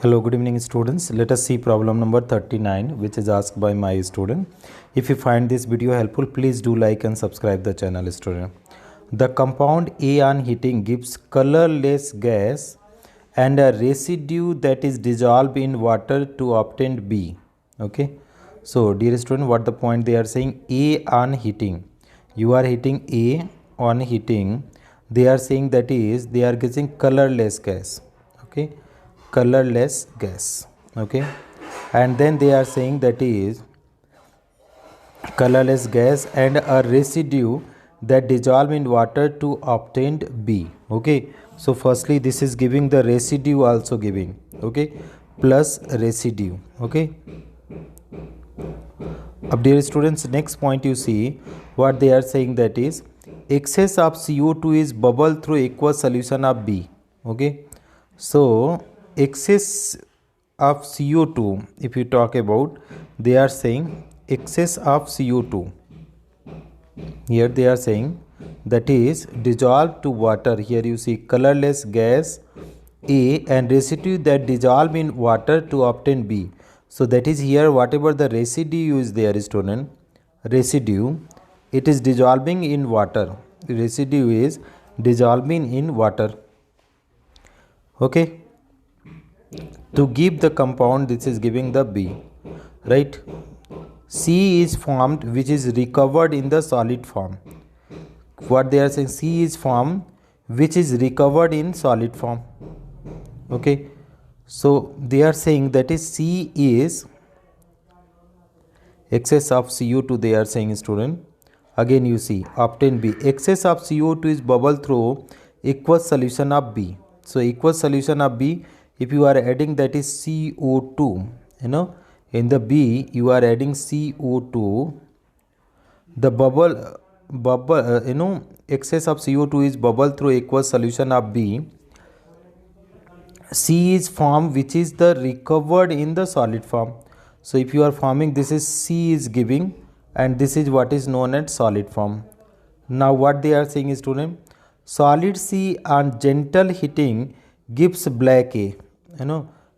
Hello, good evening students. Let us see problem number 39 which is asked by my student. If you find this video helpful, please do like and subscribe the channel student. The compound A on heating gives colorless gas and a residue that is dissolved in water to obtain B. Okay. So dear student, what the point they are saying, A on heating. You are heating A on heating. They are saying that is they are getting colorless gas. Okay, colorless gas. Okay, and then they are saying that is colorless gas and a residue that dissolve in water to obtain B. Okay, so firstly this is giving the residue also giving. Okay, plus residue. Okay, अब dear students, next point you see what they are saying, that is excess of CO2 is bubble through aqueous solution of B. Okay, so excess of CO2, if you talk about, they are saying excess of CO2. Here they are saying that is dissolved to water. Here you see colorless gas A and residue that dissolve in water to obtain B. So that is here whatever the residue is there, student, residue, it is dissolving in water. The residue is dissolving in water. Okay, to give the compound, this is giving the B, right? C is formed which is recovered in the solid form. What they are saying, C is formed which is recovered in solid form. Okay, so they are saying that is C is excess of CO2. They are saying, student, again you see obtain B. Excess of CO2 is bubble through aqueous solution of B. So aqueous solution of B, if you are adding that is CO2, in the B you are adding CO2, the excess of CO2 is bubble through aqueous solution of B. C is formed which is the recovered in the solid form. So if you are forming, this is C is giving, and this is what is known as solid form. Now what they are saying is, student, solid C on gentle heating gives black A.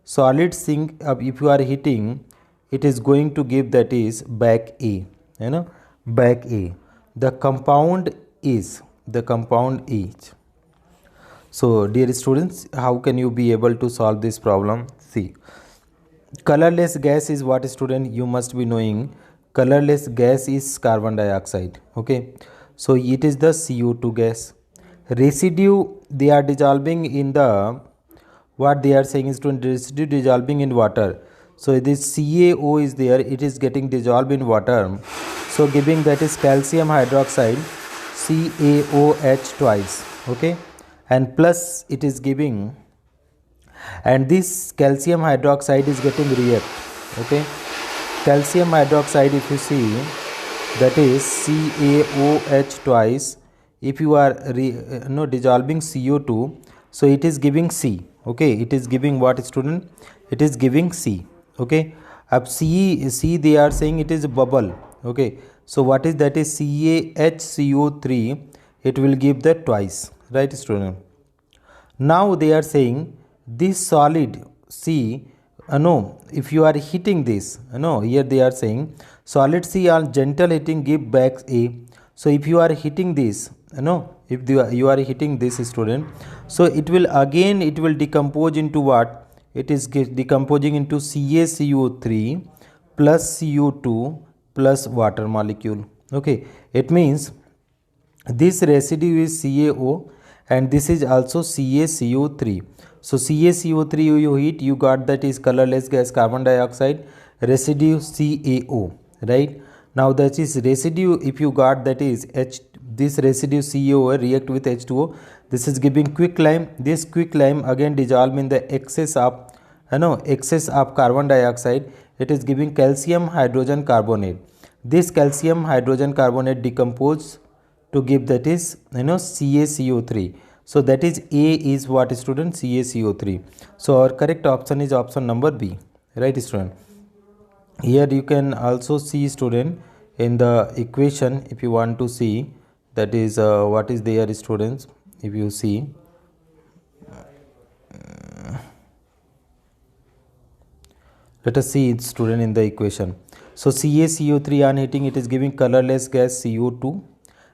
Solid C, if you are heating, it is going to give that is back A. Back A. The compound is. So dear students, how can you be able to solve this problem? See, colorless gas is what, student, you must be knowing. Colorless gas is carbon dioxide. Okay, so it is the CO2 gas. Residue, they are dissolving in the, what they are saying is, student, residue dissolving in water. So this CaO is there, it is getting dissolved in water, so giving that is calcium hydroxide, CaOH twice. Okay, and plus it is giving, and this calcium hydroxide is getting react. Okay, calcium hydroxide, if you see, that is CaOH twice. If you are dissolving CO2, so it is giving C. Okay, it is giving what, student? It is giving C. Okay, up C they are saying it is a bubble. Okay, so what is that is CaHCO3, it will give that twice, right, student? Now they are saying this solid C, if you are heating this, here they are saying solid C on gentle heating give back A. So if you are heating this, if you are heating this, student, so it will again, it will decompose into what? It is decomposing into CaCO3 plus CO2 plus water molecule. Okay, it means this residue is CaO and this is also CaCO3. So CaCO3 you heat, you got that is colorless gas carbon dioxide, residue CaO, right? Now that is residue, if you got that is this residue CaO react with H2O, this is giving quicklime. This quicklime again dissolve in the excess of carbon dioxide, it is giving calcium hydrogen carbonate. This calcium hydrogen carbonate decompose to give that is CaCO3. So that is A is what, student? CaCO3. So our correct option is option number B, right, student? Here you can also see, student, in the equation, if you want to see, that is what is there, students, if you see, Let us see it, student, in the equation. So CaCO3 on heating, it is giving colorless gas CO2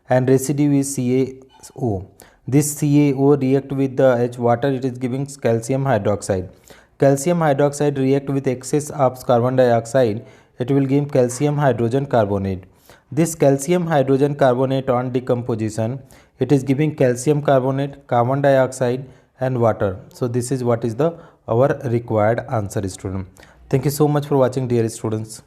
and residue is CaO. This CaO react with the H water, it is giving calcium hydroxide. Calcium hydroxide react with excess of carbon dioxide, it will give calcium hydrogen carbonate. This calcium hydrogen carbonate on decomposition, it is giving calcium carbonate, carbon dioxide and water. So this is what is the our required answer, student. Thank you so much for watching, dear students.